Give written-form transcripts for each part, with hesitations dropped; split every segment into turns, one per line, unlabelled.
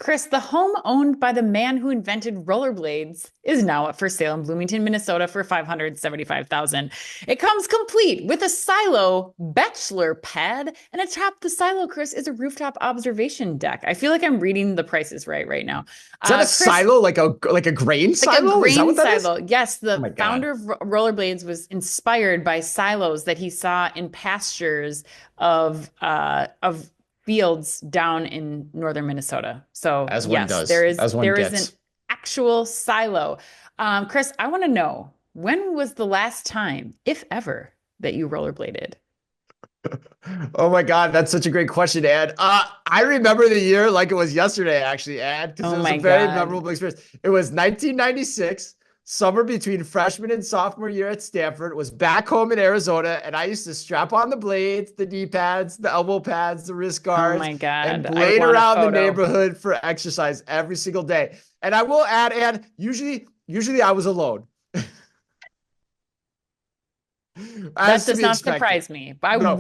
Chris, the home owned by the man who invented rollerblades is now up for sale in Bloomington, Minnesota for $575,000. It comes complete with a silo, bachelor pad, and atop the silo, Chris, is a rooftop observation deck. I feel like I'm reading the prices right now.
Is that a
Chris,
silo, like a grain
like a
silo? Is that
grain
what that is?
silo. Yes,
Oh
the
my God.
founder of Rollerblades was inspired by silos that he saw in pastures of fields down in northern Minnesota. So
As one
yes,
does, as one
there is an
gets.
actual silo. Chris, I want to know, when was the last time, if ever, that you rollerbladed?
Oh my God, that's such a great question, Ed. I remember the year like it was yesterday, actually, Ed, because
Oh
it was a
my
very
God.
memorable experience. It was 1996, summer between freshman and sophomore year at Stanford. It was back home in Arizona, and I used to strap on the blades, the knee pads, the elbow pads, the wrist
Oh
guards,
my
and
God. I
blade
want a
around the
photo.
neighborhood for exercise every single day. And I will add, Ed, usually I was alone,
That
as to
does
be
not
expected.
surprise me. But
No, as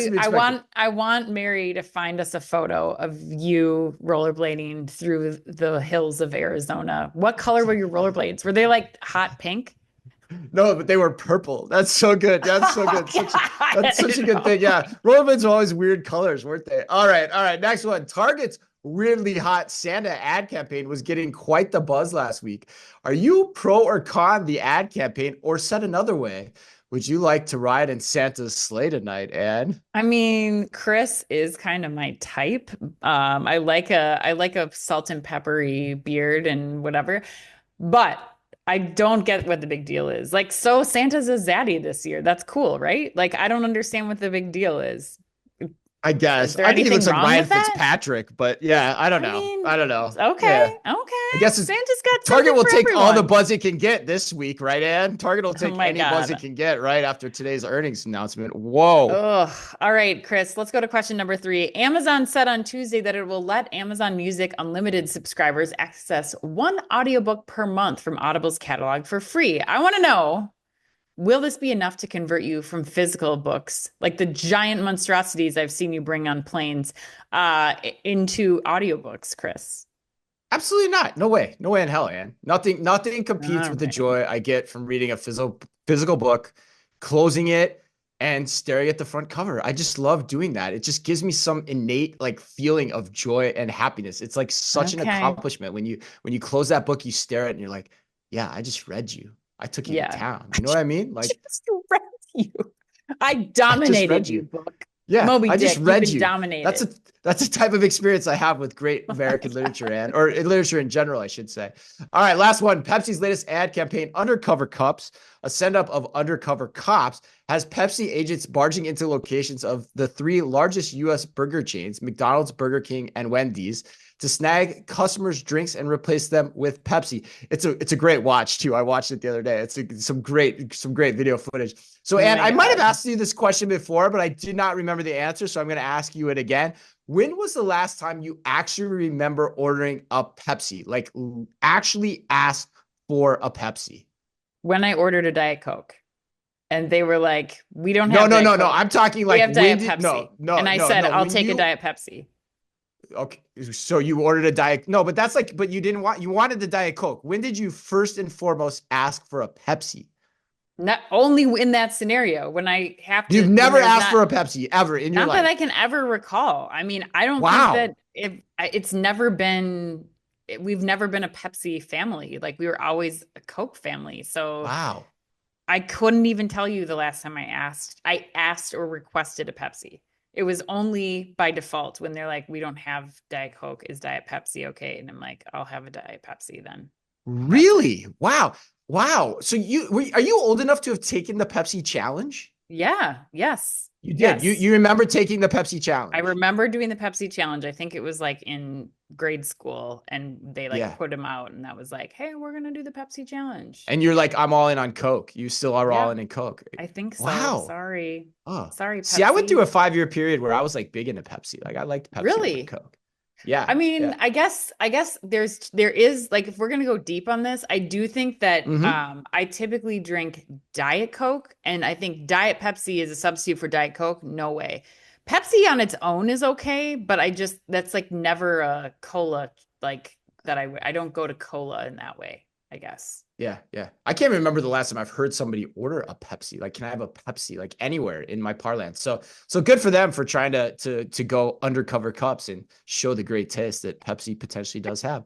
to be expected.
I want Mary to find us a photo of you rollerblading through the hills of Arizona. What color were your rollerblades? Were they like hot pink?
No, but they were purple. That's so good. That's so
Oh
good.
God,
That's
I
such a
don't
good
know.
thing. Yeah. Rollerblades are always weird colors, weren't they? All right. Next one. Target's weirdly hot Santa ad campaign was getting quite the buzz last week. Are you pro or con the ad campaign? Or said another way, would you like to ride in Santa's sleigh tonight, Anne?
I mean, Chris is kind of my type. I like a salt and peppery beard and whatever, but I don't get what the big deal is. Like, so Santa's a zaddy this year. That's cool, right? Like, I don't understand what the big deal is.
I
Is
guess.
there
I think he
anything
looks like
wrong
Ryan
with that?
Fitzpatrick, but yeah, I don't
I
know.
mean,
I don't know.
okay,
Yeah. I
okay.
guess
Santa's got
Target
something
will
for
take all the
everyone.
buzz it can get this week, right, Ann? Target will
Oh
take
my
any buzz it
God.
can get right after today's earnings announcement. Whoa.
Ugh. All right, Chris, let's go to question number three. Amazon said on Tuesday that it will let Amazon Music Unlimited subscribers access one audiobook per month from Audible's catalog for free. I want to know, will this be enough to convert you from physical books, like the giant monstrosities I've seen you bring on planes, into audiobooks, Chris?
Absolutely not. No way. No way in hell, Ann. Nothing competes
All
with the
right.
joy I get from reading a physical book, closing it, and staring at the front cover. I just love doing that. It just gives me some innate like feeling of joy and happiness. It's like such an
Okay.
accomplishment when you close that book, you stare at it and you're like, yeah, I just read you. I took you to
Yeah.
town.
I
You know what I mean? Like
just read you. I
I just
dominated
read
you,
you.
book.
Yeah,
Moby
I just
Dick, you've
read
been
you. That's a
dominated.
that's a type of experience I have with great
Oh my
American literature
God.
and or literature in general, I should say. All right, last one. Pepsi's latest ad campaign, Undercover Cups, a send-up of undercover cops, has Pepsi agents barging into locations of the three largest U.S. burger chains, McDonald's, Burger King, and Wendy's, to snag customers' drinks and replace them with Pepsi. It's a great watch too. I watched it the other day. Some great video footage. So,
Oh
Anne,
my
I might have
God.
asked you this question before, but I did not remember the answer. So I'm going to ask you it again. When was the last time you actually remember ordering a Pepsi? Like actually asked for a Pepsi?
When I ordered a Diet Coke and they were like, we don't
No,
have
no,
Diet
no, no.
Coke.
I'm talking
We
like
have
when
Diet
did no,
Pepsi.
no,
And I
no,
said,
no.
I'll
When
take a
you
Diet Pepsi.
okay, so you ordered a Diet. No, but that's like, but you wanted the Diet Coke. When did you first and foremost ask for a Pepsi?
Not only in that scenario, when I have
You've
to, when
never
there's
asked for a Pepsi ever in your
not that
life.
I can ever recall. I mean, I don't think that
Wow.
if it's never been, we've never been a Pepsi family. Like we were always a Coke family. So
Wow.
I couldn't even tell you the last time I asked or requested a Pepsi. It was only by default when they're like, we don't have Diet Coke. Is Diet Pepsi okay? And I'm like, I'll have a Diet Pepsi then. That's it.
Really? Wow. Wow. So are you old enough to have taken the Pepsi challenge?
Yeah. Yes.
You did. You
Yes.
you remember taking the Pepsi
I
challenge?
remember doing the Pepsi challenge. I think it was like in grade school and they like
Yeah.
put them out and that was like, hey, we're gonna do the Pepsi challenge.
And you're like, I'm all in on Coke. You still are all
Yep,
in Coke.
I think so.
Wow.
Sorry.
Oh.
Sorry,
See, I went through
Pepsi.
a 5 year period where I was like big into Pepsi. Like I liked Pepsi over
Really?
Coke. Yeah.
I mean,
Yeah.
I guess there is like if we're gonna go deep on this, I do think that
Mm-hmm.
I typically drink Diet Coke, and I think Diet Pepsi is a substitute for Diet Coke. No way. Pepsi on its own is okay, but I just that's like never a cola. like that I don't go to cola in that way, I guess.
Yeah, yeah. I can't remember the last time I've heard somebody order a Pepsi. Like, can I have a Pepsi like anywhere in my parlance? So good for them for trying to go undercover cups and show the great taste that Pepsi potentially does have.